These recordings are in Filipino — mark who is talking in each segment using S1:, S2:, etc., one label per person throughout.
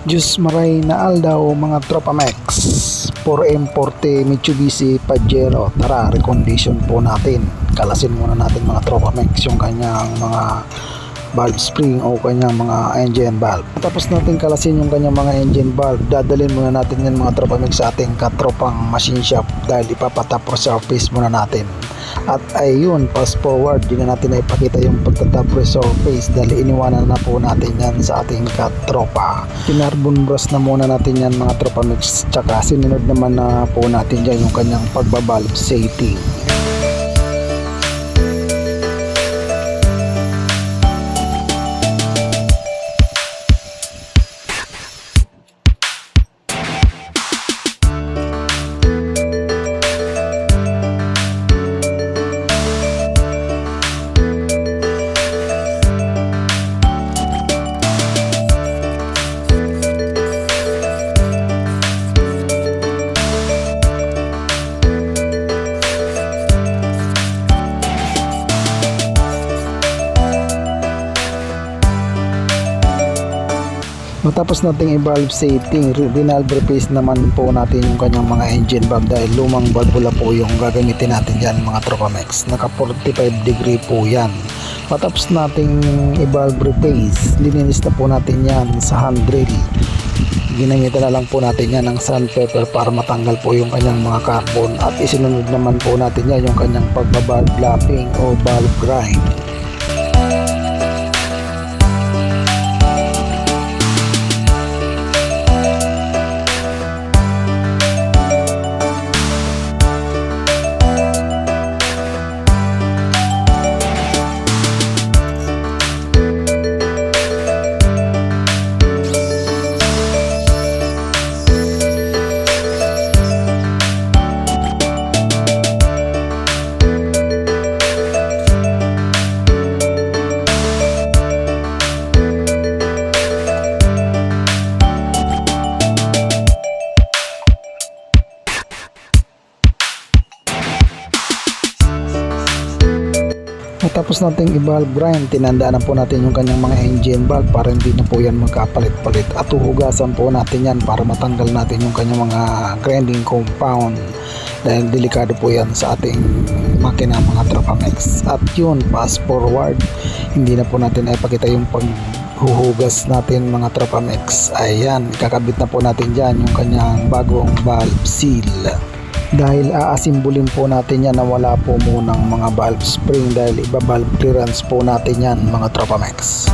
S1: Diyos maray na aldaw mga tropa Mex 4M40 Mitsubishi Pajero. Tara, recondition po natin. Kalasin muna natin mga tropa Mex yung kanyang mga valve spring o kanyang mga engine valve. Tapos natin kalasin yung kanyang mga engine valve, dadalhin muna natin yan mga tropa Mex sa ating katropang machine shop dahil ipapatap surface muna natin. At ayun, fast forward, di na natin ipakita yung pagtatap surface dahil iniwanan na po natin yan sa ating katropa. Kinarbon brush na muna natin yan mga tropa Mex, tsaka sinunod naman na po natin dyan yung kanyang pagbabalve setting. Matapos nating i-valve setting, dinalve replace naman po natin yung kanyang mga engine valve dahil lumang valvula po yung gagamitin natin dyan mga tropa Mex. Naka 45 degree po yan. Matapos nating i-valve replace, lininis na po natin yan sa hand drill. Ginamitan na lang po natin yan ng sandpaper para matanggal po yung kanyang mga carbon, at isinunod naman po natin yan yung kanyang pagbabalve lapping o valve grind. Matapos nating i-valve grind, tinandaan na po natin yung kanyang mga engine valve para hindi na po yan magkapalit-palit, at uhugasan po natin yan para matanggal natin yung kanyang mga grinding compound dahil delikado po yan sa ating makina mga tropa Mex. At yun, fast forward, hindi na po natin ipakita yung paghuhugas natin mga tropa Mex. Ayan, kakabit na po natin dyan yung kanyang bagong valve seal. Dahil aasimbolin po natin yan na wala po munang mga valve spring dahil iba valve clearance po natin yan mga tropa Mex.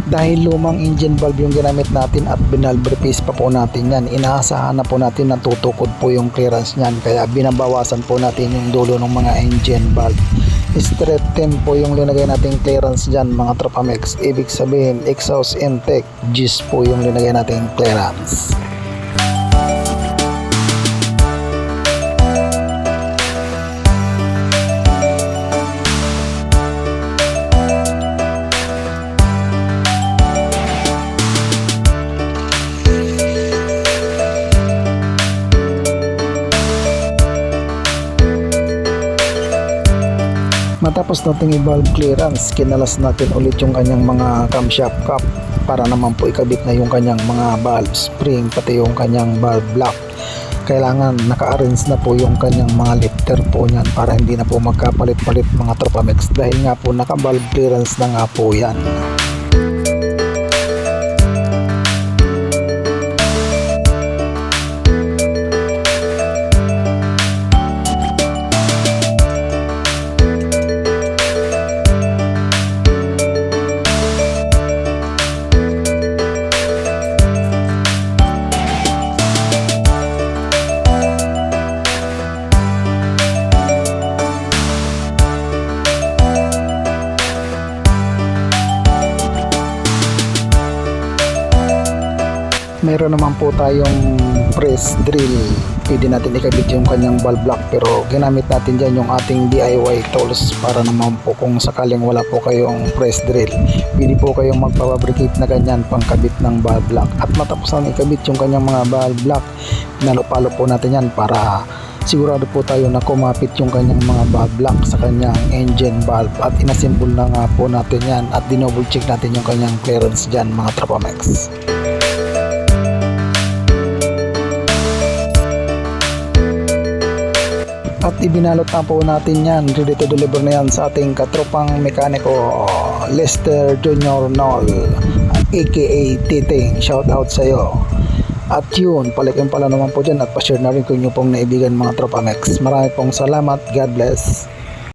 S1: Dahil lumang engine valve yung ginamit natin at binalve replace pa po natin yan, inaasahan na po natin na tutukod po yung clearance nyan, kaya binabawasan po natin yung dulo ng mga engine valve. Straight 10 po yung linagay nating clearance dyan mga tropa Mex, ibig sabihin exhaust intake G's po yung linagay nating clearance. Matapos nating i-valve clearance, kinalas natin ulit yung kanyang mga camshaft cap para naman po ikabit na yung kanyang mga valve spring pati yung kanyang valve block. Kailangan naka-arrange na po yung kanyang mga lifter po niyan para hindi na po magkapalit-palit mga Tropamex dahil nga po naka-valve clearance na nga po yan. Meron naman po tayong press drill, pwede natin ikabit yung kanyang valve block pero ginamit natin dyan yung ating DIY tools para naman po kung sakaling wala po kayong press drill, pwede po kayong magpapabricate na ganyan pangkabit ng valve block. At matapos na ikabit yung kanyang mga valve block, pinalo-palo po natin yan para sigurado po tayo na kumapit yung kanyang mga valve block sa kanyang engine valve at inassemble na nga po natin yan at dinouble check natin yung kanyang clearance dyan mga Tropamex. At ibinalot na po natin yan, ready to deliver na yan sa ating katropang mekaniko Lester Junior Noll aka Titing. Shout out sa iyo. At yun, palikin pala naman po dyan at pa-share na rin kung nyo pong naibigan mga Tropamex. Marami pong salamat. God bless.